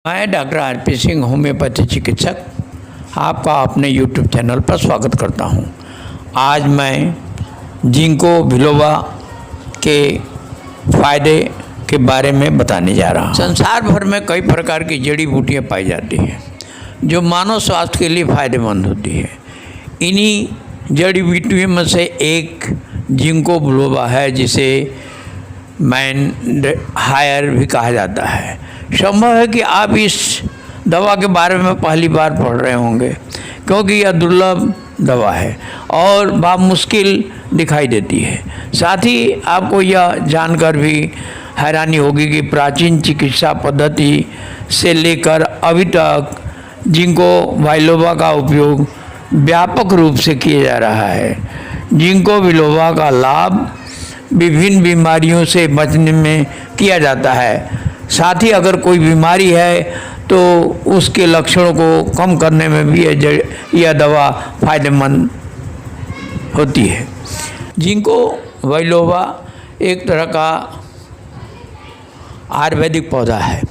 मैं doctor RP Singh homeopathy चिकित्सक आपका अपने यूट्यूब चैनल पर स्वागत करता हूं। आज मैं जिंको बिलोबा के फ़ायदे के बारे में बताने जा रहा हूं। संसार भर में कई प्रकार की जड़ी बूटियां पाई जाती हैं जो मानव स्वास्थ्य के लिए फ़ायदेमंद होती है। इन्हीं जड़ी बूटियों में से एक जिंको बिलोबा है, जिसे मैन हायर भी कहा जाता है। संभव है कि आप इस दवा के बारे में पहली बार पढ़ रहे होंगे, क्योंकि यह दुर्लभ दवा है और मुश्किल दिखाई देती है। साथ ही आपको यह जानकर भी हैरानी होगी कि प्राचीन चिकित्सा पद्धति से लेकर अभी तक जिंको बिलोबा का उपयोग व्यापक रूप से किया जा रहा है। जिंको बिलोबा का लाभ विभिन्न बीमारियों से बचने में किया जाता है। साथ ही अगर कोई बीमारी है तो उसके लक्षणों को कम करने में भी यह दवा फ़ायदेमंद होती है। जिंको बिलोबा एक तरह का आयुर्वेदिक पौधा है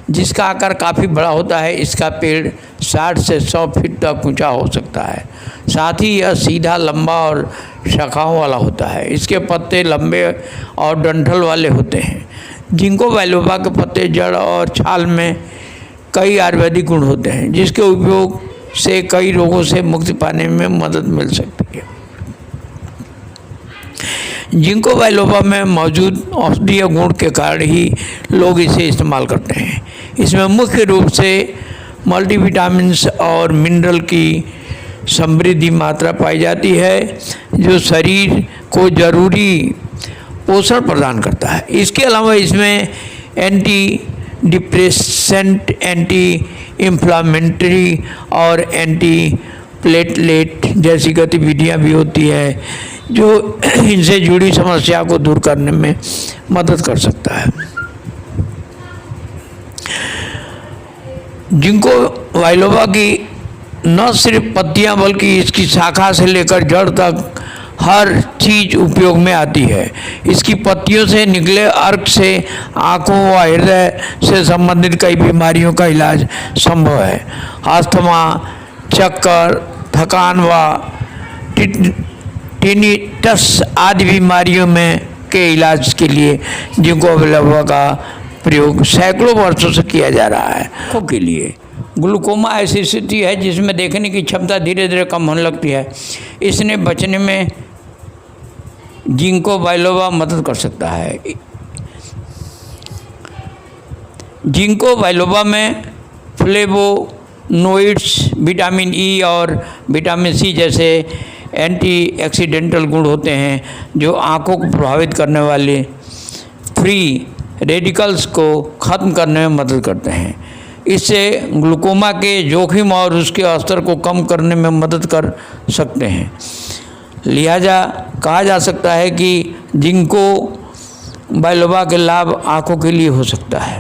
जिसका आकार काफ़ी बड़ा होता है। इसका पेड़ 60 से 100 फीट तक ऊंचा हो सकता है। साथ ही यह सीधा, लंबा और शाखाओं वाला होता है। इसके पत्ते लंबे और डंठल वाले होते हैं। जिंको बिलोबा के पत्ते, जड़ और छाल में कई आयुर्वेदिक गुण होते हैं, जिसके उपयोग से कई रोगों से मुक्ति पाने में मदद मिल सकती है। जिंको बिलोबा में मौजूद औषधीय गुण के कारण ही लोग इसे इस्तेमाल करते हैं। इसमें मुख्य रूप से मल्टीविटामिन्स और मिनरल की समृद्धि मात्रा पाई जाती है, जो शरीर को जरूरी पोषण प्रदान करता है। इसके अलावा इसमें एंटी डिप्रेसेंट, एंटी इन्फ्लामेटरी और एंटी प्लेटलेट जैसी गतिविधियां भी होती है, जो इनसे जुड़ी समस्या को दूर करने में मदद कर सकता है। जिंको बिलोबा की न सिर्फ पत्तियां बल्कि इसकी शाखा से लेकर जड़ तक हर चीज़ उपयोग में आती है। इसकी पत्तियों से निकले अर्क से आँखों व हृदय से संबंधित कई बीमारियों का इलाज संभव है। अस्थमा, चक्कर, थकान व टिनिटस आदि बीमारियों में के इलाज के लिए जिंको बिलोबा का प्रयोग सैकड़ों वर्षों से किया जा रहा है। आँखों के लिए ग्लूकोमा ऐसी स्थिति है जिसमें देखने की क्षमता धीरे धीरे कम होने लगती है। इसने बचने में जिंको बिलोबा मदद कर सकता है। जिंको बिलोबा में फ्लेवोनोइड्स, विटामिन ई और विटामिन सी जैसे एंटीऑक्सीडेंटल गुण होते हैं, जो आँखों को प्रभावित करने वाले फ्री रेडिकल्स को ख़त्म करने में मदद करते हैं। इससे ग्लूकोमा के जोखिम और उसके स्तर को कम करने में मदद कर सकते हैं। लिहाजा कहा जा सकता है कि जिंको बिलोबा के लाभ आँखों के लिए हो सकता है।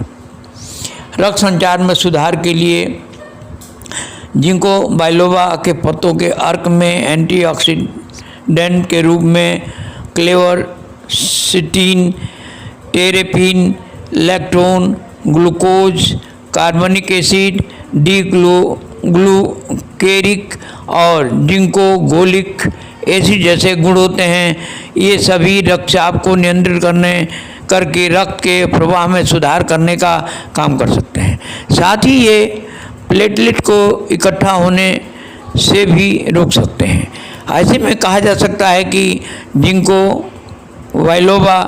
रक्त संचार में सुधार के लिए जिंको बिलोबा के पत्तों के अर्क में एंटीऑक्सीडेंट के रूप में क्लेवरसिटीन, टेरेपिन, लैक्टोन, ग्लूकोज, कार्बनिक एसिड, ग्लूकेरिक और जिंकोगोलिक एसिड जैसे गुण होते हैं। ये सभी रक्तचाप को नियंत्रित करके रक्त के प्रवाह में सुधार करने का काम कर सकते हैं। साथ ही ये प्लेटलेट को इकट्ठा होने से भी रोक सकते हैं। ऐसे में कहा जा सकता है कि जिंको बिलोबा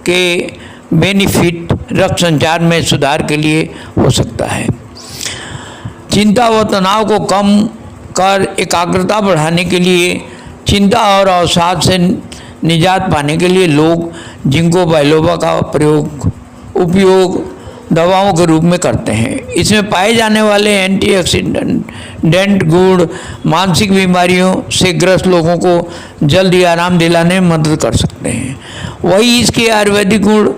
के बेनिफिट रक्त संचार में सुधार के लिए हो सकता है। चिंता व तनाव को कम कर एकाग्रता बढ़ाने के लिए, चिंता और अवसाद से निजात पाने के लिए लोग जिंको बिलोबा का उपयोग दवाओं के रूप में करते हैं। इसमें पाए जाने वाले एंटीऑक्सीडेंट गुण मानसिक बीमारियों से ग्रस्त लोगों को जल्दी आराम दिलाने में मदद कर सकते हैं। वही इसके आयुर्वेदिक गुण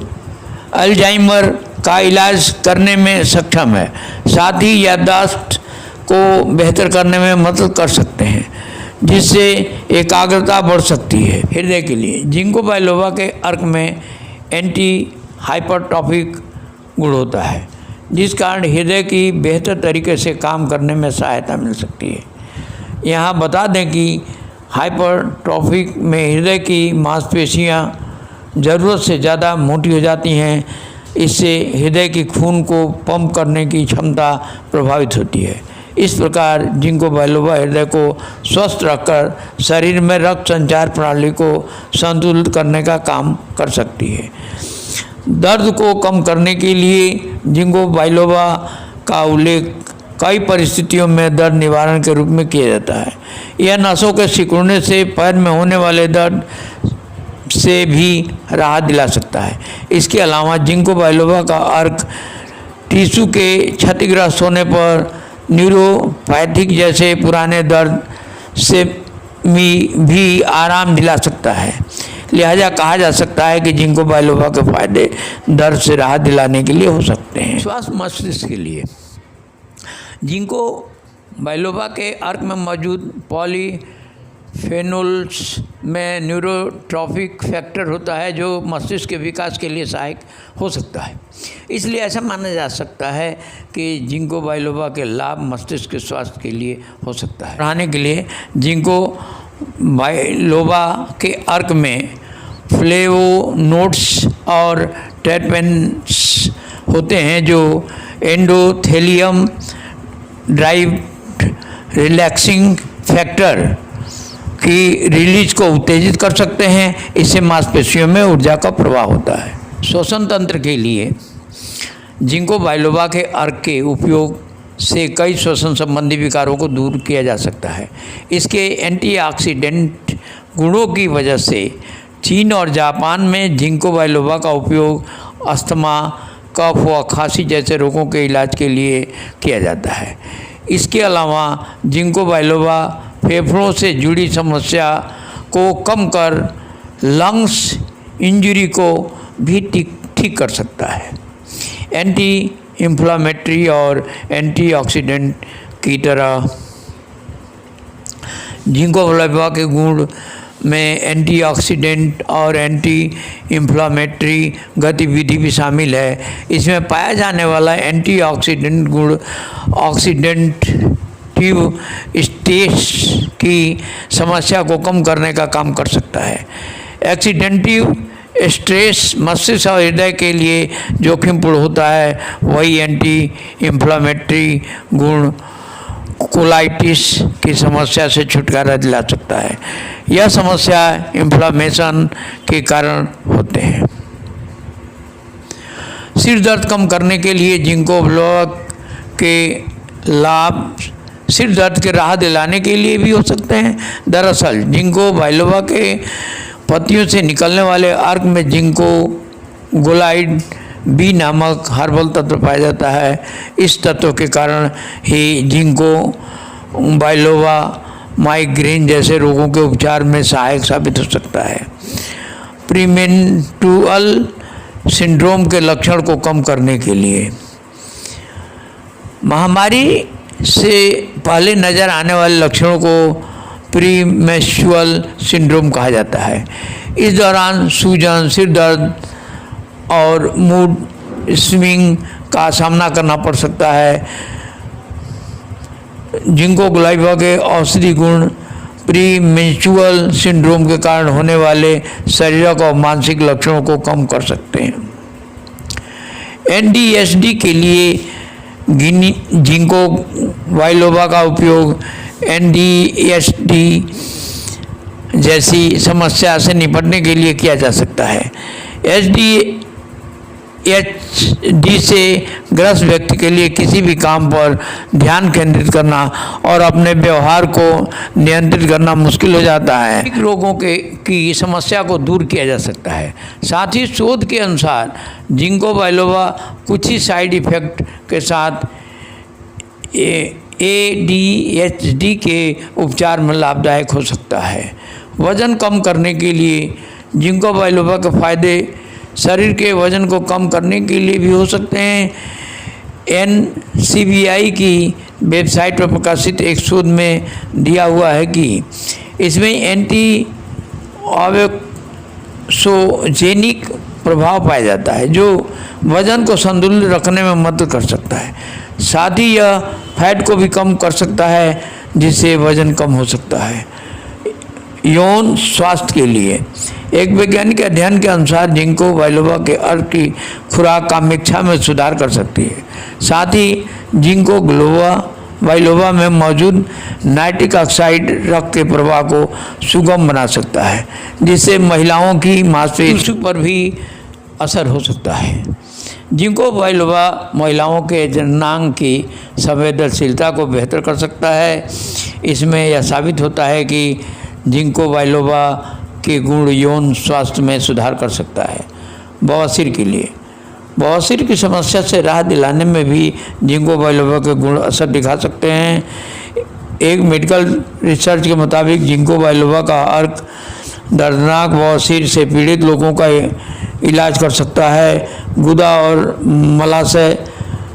अल्जाइमर का इलाज करने में सक्षम है। साथ ही याददाश्त को बेहतर करने में मदद कर सकते हैं, जिससे एकाग्रता बढ़ सकती है। हृदय के लिए जिंको बिलोबा के अर्क में एंटी हाइपरट्रॉफिक गुण होता है, जिस कारण हृदय की बेहतर तरीके से काम करने में सहायता मिल सकती है। यहाँ बता दें कि हाइपरट्रॉफिक में हृदय की मांसपेशियाँ ज़रूरत से ज़्यादा मोटी हो जाती हैं। इससे हृदय की खून को पंप करने की क्षमता प्रभावित होती है। इस प्रकार जिंको बाइलोबा हृदय को स्वस्थ रखकर शरीर में रक्त संचार प्रणाली को संतुलित करने का काम कर सकती है। दर्द को कम करने के लिए जिंको बाइलोबा का उल्लेख कई परिस्थितियों में दर्द निवारण के रूप में किया जाता है। यह नसों के सिकुड़ने से पैर में होने वाले दर्द से भी राहत दिला सकता है। इसके अलावा जिंको बाइलोबा का अर्क टिश्यू के क्षतिग्रस्त होने पर न्यूरोपैथिक जैसे पुराने दर्द से भी आराम दिला सकता है। लिहाजा कहा जा सकता है कि जिंको बाइलोबा के फायदे दर्द से राहत दिलाने के लिए हो सकते हैं। श्वास मस्तिष्क के लिए जिंको बाइलोबा के अर्क में मौजूद पॉलीफेनोल्स में न्यूरोट्रॉफिक फैक्टर होता है जो मस्तिष्क के विकास के लिए सहायक हो सकता है। इसलिए ऐसा माना जा सकता है कि जिंको बाइलोबा के लाभ मस्तिष्क के स्वास्थ्य के लिए हो सकता है। बढ़ाने के लिए जिंको बाइलोबा के अर्क में फ्लेवोनोड्स और टर्पेन्स होते हैं जो एंडोथेलियम ड्राइव्ड रिलैक्सिंग फैक्टर की रिलीज को उत्तेजित कर सकते हैं। इससे मांसपेशियों में ऊर्जा का प्रवाह होता है। श्वसन तंत्र के लिए जिंको बाइलोबा के अर्क के उपयोग से कई श्वसन संबंधी विकारों को दूर किया जा सकता है। इसके एंटीऑक्सीडेंट गुणों की वजह से चीन और जापान में जिंको बाइलोबा का उपयोग अस्थमा, कफ व खांसी जैसे रोगों के इलाज के लिए किया जाता है। इसके अलावा जिंको बाइलोबा फेफड़ों से जुड़ी समस्या को कम कर लंग्स इंजरी को भी ठीक कर सकता है। एंटी इन्फ्लामेटरी और एंटीऑक्सीडेंट की तरह जिंको बाइलोबा के गुण में एंटीऑक्सीडेंट और एंटी इन्फ्लामेटरी गतिविधि भी शामिल है। इसमें पाया जाने वाला एंटीऑक्सीडेंट गुण ऑक्सीडेंटिव स्ट्रेस की समस्या को कम करने का काम कर सकता है। ऑक्सीडेंटिव स्ट्रेस मस्तिष्क और हृदय के लिए जोखिमपूर्ण होता है, वही एंटी इन्फ्लामेटरी गुण कोलाइटिस की समस्या से छुटकारा दिला सकता है। यह समस्या इन्फ्लामेशन के कारण होते हैं। सिर दर्द कम करने के लिए जिंको बाइलोबा के लाभ सिर दर्द के राहत दिलाने के लिए भी हो सकते हैं। दरअसल जिंको बाइलोबा के पत्तियों से निकलने वाले अर्क में जिंको गोलाइड बी नामक हर्बल तत्व पाया जाता है। इस तत्व के कारण ही जिंको बाइलोबा माइग्रेन जैसे रोगों के उपचार में सहायक साबित हो सकता है। प्रीमेंस्ट्रुअल सिंड्रोम के लक्षण को कम करने के लिए महामारी से पहले नज़र आने वाले लक्षणों को प्रीमेंस्ट्रुअल सिंड्रोम कहा जाता है। इस दौरान सूजन, सिर दर्द और मूड स्विंग का सामना करना पड़ सकता है। जिंको बाइलोबा के औषधि गुण प्रीमेंस्ट्रुअल सिंड्रोम के कारण होने वाले शारीरिक और मानसिक लक्षणों को कम कर सकते हैं। एनडीएसडी के लिए जिंको बाइलोबा का उपयोग एनडीएसडी जैसी समस्या से निपटने के लिए किया जा सकता है। एडीएचडी से ग्रस्त व्यक्ति के लिए किसी भी काम पर ध्यान केंद्रित करना और अपने व्यवहार को नियंत्रित करना मुश्किल हो जाता है। रोगों की समस्या को दूर किया जा सकता है। साथ ही शोध के अनुसार जिंको बाइलोबा कुछ ही साइड इफ़ेक्ट के साथ एडीएचडी के उपचार में लाभदायक हो सकता है। वज़न कम करने के लिए जिंको बाइलोबा के फायदे शरीर के वज़न को कम करने के लिए भी हो सकते हैं। NCBI की वेबसाइट पर प्रकाशित एक शोध में दिया हुआ है कि इसमें एंटी ऑक्सीजेनिक प्रभाव पाया जाता है जो वजन को संतुलित रखने में मदद कर सकता है। साथ ही यह फैट को भी कम कर सकता है जिससे वजन कम हो सकता है। यौन स्वास्थ्य के लिए एक वैज्ञानिक अध्ययन के अनुसार जिंको बाइलोबा के अर्क की खुराक काम्यक्षा में सुधार कर सकती है। साथ ही जिंको बाइलोबा में मौजूद नाइट्रिक ऑक्साइड रक्त के प्रवाह को सुगम बना सकता है जिससे महिलाओं की मांसपेशियों पर भी असर हो सकता है। जिंको बाइलोबा महिलाओं के जननांग की संवेदनशीलता को बेहतर कर सकता है। इसमें यह साबित होता है कि जिंको बाइलोबा के गुण यौन स्वास्थ्य में सुधार कर सकता है। बवासीर के लिए बवासीर की समस्या से राहत दिलाने में भी जिंको बाइलोबा के गुण असर दिखा सकते हैं। एक मेडिकल रिसर्च के मुताबिक जिंको बाइलोबा का अर्क दर्दनाक बवासीर से पीड़ित लोगों का इलाज कर सकता है। गुदा और मलाशय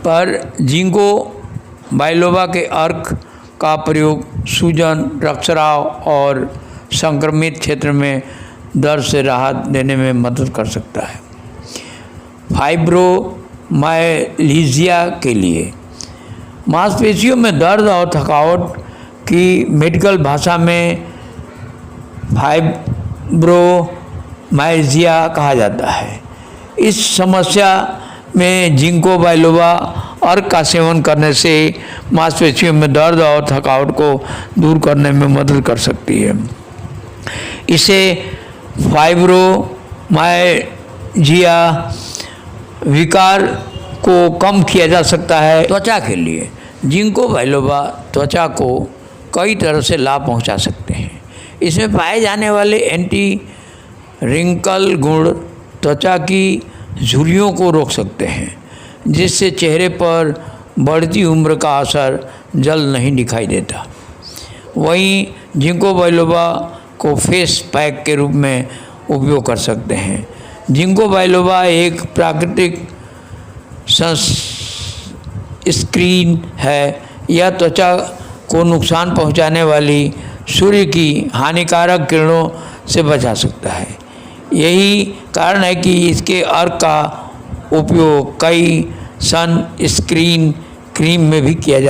पर जिंको बाइलोबा के अर्क का प्रयोग सूजन, रक्तस्राव और संक्रमित क्षेत्र में दर्द से राहत देने में मदद कर सकता है। फाइब्रोमाइल्जिया के लिए मांसपेशियों में दर्द और थकावट की मेडिकल भाषा में फाइब्रोमाइल्जिया कहा जाता है। इस समस्या में जिंको बाइलोबा अर्क का सेवन करने से मांसपेशियों में दर्द और थकावट को दूर करने में मदद कर सकती है। इसे फाइब्रोमाइल्जिया विकार को कम किया जा सकता है। त्वचा के लिए जिंको बाइलोबा त्वचा को कई तरह से लाभ पहुंचा सकते हैं। इसमें पाए जाने वाले एंटी रिंकल गुण त्वचा की झुर्रियों को रोक सकते हैं जिससे चेहरे पर बढ़ती उम्र का असर जल्द नहीं दिखाई देता। वहीं जिंको बाइलोबा को फेस पैक के रूप में उपयोग कर सकते हैं। जिंको बाइलोबा एक प्राकृतिक सनस्क्रीन है। यह त्वचा को नुकसान पहुंचाने वाली सूर्य की हानिकारक किरणों से बचा सकता है। यही कारण है कि इसके अर्क का उपयोग कई सनस्क्रीन क्रीम में भी किया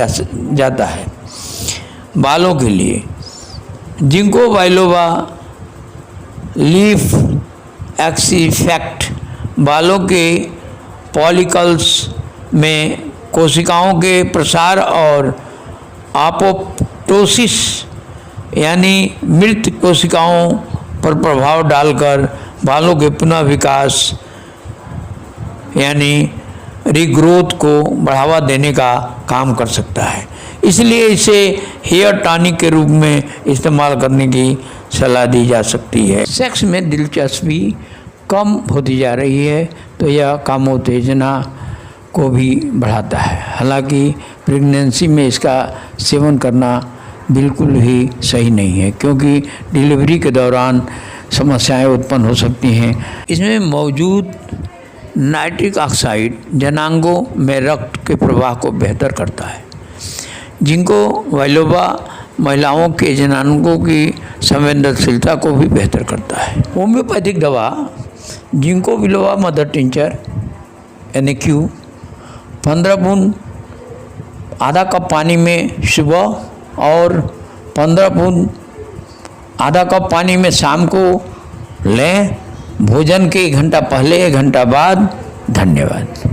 जाता है। बालों के लिए जिंको बाइलोबा लीफ एक्सीफेक्ट बालों के पॉलिकल्स में कोशिकाओं के प्रसार और अपोप्टोसिस यानी मृत कोशिकाओं पर प्रभाव डालकर बालों के पुनः विकास यानी रीग्रोथ को बढ़ावा देने का काम कर सकता है। इसलिए इसे हेयर टॉनिक के रूप में इस्तेमाल करने की सलाह दी जा सकती है। सेक्स में दिलचस्पी कम होती जा रही है तो यह कामोत्तेजना को भी बढ़ाता है। हालांकि प्रेगनेंसी में इसका सेवन करना बिल्कुल ही सही नहीं है क्योंकि डिलीवरी के दौरान समस्याएं उत्पन्न हो सकती हैं। इसमें मौजूद नाइट्रिक ऑक्साइड जनांगों में रक्त के प्रवाह को बेहतर करता है। जिंको बाइलोबा महिलाओं के जनांगों की संवेदनशीलता को भी बेहतर करता है। होम्योपैथिक दवा ginkgo biloba mother tincture NAQ 15 बूंद आधा कप पानी में सुबह और 15 बूंद आधा कप पानी में शाम को लें। भोजन के 1 घंटा पहले 1 घंटा बाद। धन्यवाद।